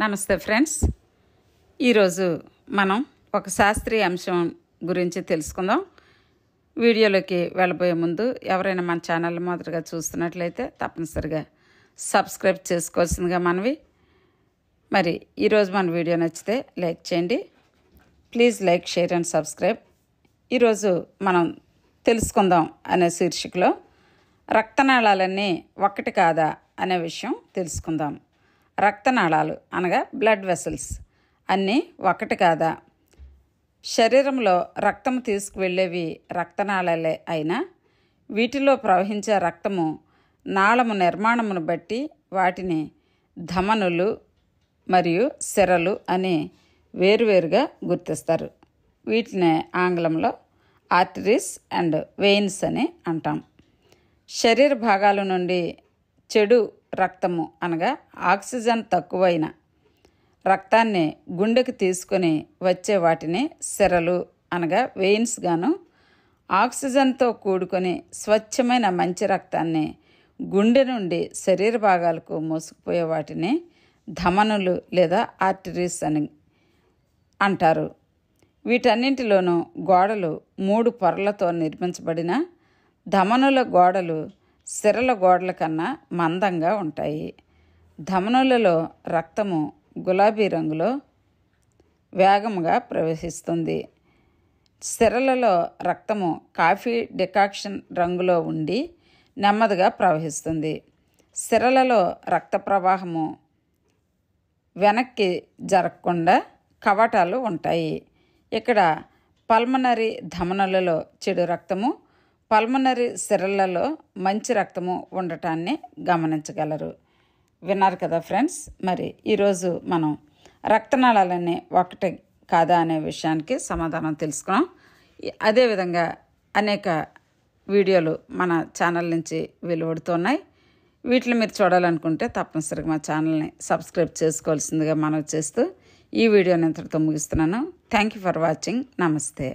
నమస్తే ఫ్రెండ్స్, ఈరోజు మనం ఒక శాస్త్రీయ అంశం గురించి తెలుసుకుందాం. వీడియోలోకి వెళ్ళబోయే ముందు ఎవరైనా మన ఛానల్ మొదటగా చూస్తున్నట్లయితే తప్పనిసరిగా సబ్స్క్రైబ్ చేసుకోవాల్సిందిగా మనవి. మరి ఈరోజు మన వీడియో నచ్చితే లైక్ చేయండి. Please like, share and subscribe. ఈరోజు మనం తెలుసుకుందాం అనే శీర్షికలో రక్తనాళాలన్నీ ఒక్కటి కాదా అనే విషయం తెలుసుకుందాం. రక్తనాళాలు అనగా బ్లడ్ వెసల్స్ అన్నీ ఒకటి కాదా? శరీరంలో రక్తం తీసుకువెళ్ళేవి రక్తనాళాలే అయినా వీటిలో ప్రవహించే రక్తము నాళము నిర్మాణమును బట్టి వాటిని ధమనులు మరియు సిరలు అని వేరువేరుగా గుర్తిస్తారు. వీటినే ఆంగ్లంలో ఆర్టరీస్ అండ్ వెయిన్స్ అని అంటాం. శరీర భాగాల నుండి చెడు రక్తము అనగా ఆక్సిజన్ తక్కువైన రక్తాన్ని గుండెకు తీసుకొని వచ్చే వాటిని సిరలు అనగా వెయిన్స్ గాను, ఆక్సిజన్తో కూడుకొని స్వచ్ఛమైన మంచి రక్తాన్ని గుండె నుండి శరీర భాగాలకు మోసుకుపోయే వాటిని ధమనులు లేదా ఆర్టరీస్ అని అంటారు. వీటన్నింటిలోనూ గోడలు 3 పొరలతో నిర్మించబడిన ధమనుల గోడలు సిరల గోడల కన్నా మందంగా ఉంటాయి. ధమనులలో రక్తము గులాబీ రంగులో వేగంగా ప్రవహిస్తుంది. సిరలలో రక్తము కాఫీ డికాక్షన్ రంగులో ఉండి నెమ్మదిగా ప్రవహిస్తుంది. సిరలలో రక్త ప్రవాహము వెనక్కి జరగకుండా కవాటాలు ఉంటాయి. ఇక్కడ పల్మనరీ ధమనులలో చెడు రక్తము, పల్మనరీ సిరలలో మంచి రక్తము ఉండటాన్ని గమనించగలరు. విన్నారు కదా ఫ్రెండ్స్. మరి ఈరోజు మనం రక్తనాళాలన్నీ ఒకటి కాదా అనే విషయానికి సమాధానం తెలుసుకున్నాం. అదేవిధంగా అనేక వీడియోలు మన ఛానల్ నుంచి వెలువడుతున్నాయి. వీటిని మీరు చూడాలనుకుంటే తప్పనిసరిగా మా ఛానల్ని సబ్స్క్రైబ్ చేసుకోవాల్సిందిగా మనవి చేస్తూ ఈ వీడియోని ఇంతటితో ముగిస్తున్నాను. Thank you for watching. నమస్తే.